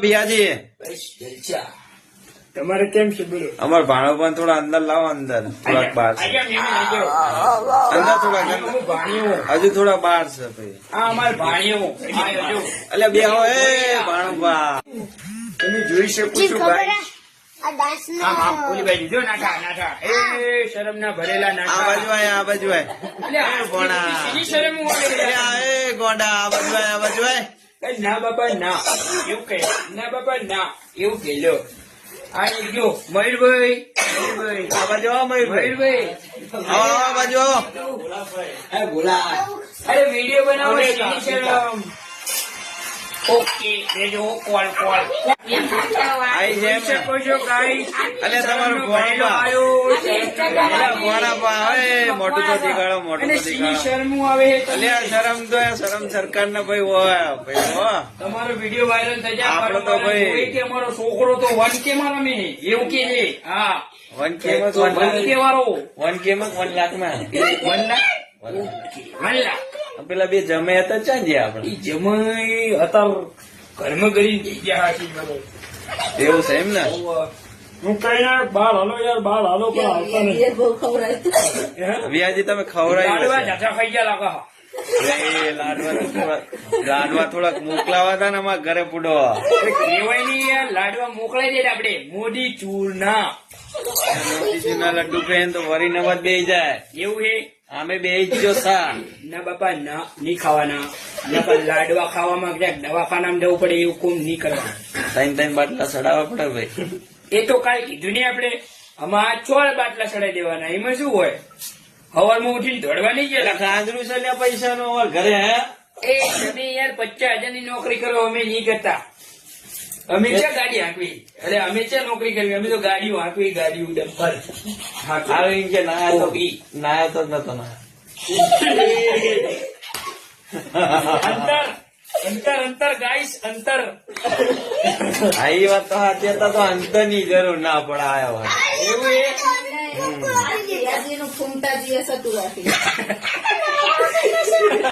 ભૈયાજી તમારે કેમ છે બોલો? અમાર ભાણો પણ થોડા અંદર લાવો, અંદર થોડાક બહાર છે. અંદર થોડાક હજુ થોડા બહાર છે ભાઈ. અમારે ભાણિયો એટલે બે હો એ ભાણો બા તમે જોઈ શકો છો ગાઈસ. આ ડાન્સ ઓલી બાજુ જો નાઠા એ શરમ ના ભરેલા આ નાઠા. બાજુ આય, આ બાજુ આય. અલ્યા, ભોણા. શેની શરમ હોય? એ આ એ ગોંડા આ બાજુ આય, આ બાજુ આય. એ ના બાપા ના એવું કહે, ના બાપા ના એવું કે લો. આ એક જો મયુરભાઈ, આ બાજુ આવો મયુરભાઈ. મયુરભાઈ આવો આ બાજુ આવો. અરે વિડીયો બનાવો ને શેની શરમ? ઓકે રેજો કોલ આઈ છે એમ ને? શકો છો ગાઈસ. અલે તમારું ભોણા બા હોય મોટું તો દેખાડો, મોટું અને તો શેની દેખાડો. શરમું આવે અલે આ શરમ તો એ શરમ સરકાર ને ભાઈ હોય ભાઈ હો. તમારો વિડીયો વાયરલ થઈ જાય. આપણો તો ભાઈ- હોય કે અમારો છોકરો તો 1K માં રમે એવું કે છે. હા 1K માં 1K વાળો 1K માં 1 લાખ માં 1 લાખ 1 લાખ. પેલા બે જમે હતા ચાં જે આપણે ઈ જમાઈ અત્યારે ઘરમાં કરીને જઈ ગયા છે બધો. એવું છે એમ ને? હું કઈ યાર બાર હાલો યાર બાર હાલો પણ આવતા નહીં. વિયાજી તમે ખવડાવી લાડવા હશે. જાજા ખાઈ ગયા લાગા. એ લાડવા થોડાક મોકલાવા હતા ને અમારા ઘરે પૂડો. કહેવાય નહીં યાર લાડવા મોકલાઈ દે આપડે મોદી ચૂરના. મોતીચૂરના લડ્ડુ ખાઈને તો વરી નવાજ બેહી જાય. એવું હે? અમે બેહી જ જો સા. ના બાપા ના નહીં ખાવાના. નકર લાડવા ખાવામાં ક્યાંક દવાખાનામાં જવું પડે એવું કોમ નહીં કરવાનું. ત્રણ બાટલા સડાવવા પડે ભાઈ. એ તો કાંઈ કીધું નહીં આપડે. આમાં 6 બાટલા ચડાઈ દેવાના. એમાં શું હોય? હવારમાં ઉઠીને દોડવા નહીં ગયા. ગાંજરું છે ને પૈસા નો અમારા ઘરે હે. એ તમે યાર 50,000 ની નોકરી કરો, અમે નહીં કરતા. અમે ક્યાં ગાડી હાંકવી? અરે અમે ક્યાં નોકરી કરવી? અમે તો ગાડીઓ હાંકવી, ગાડીઓ ડમ્પર આવે એમ કે નાયા તો નતો ના. અંતર અંતર અંતર ગાઈસ અંતર. આ ઈ વાત તો સાચી હતા, તો અંતર ની જરૂર ના પડે આયા હોય. એવું એ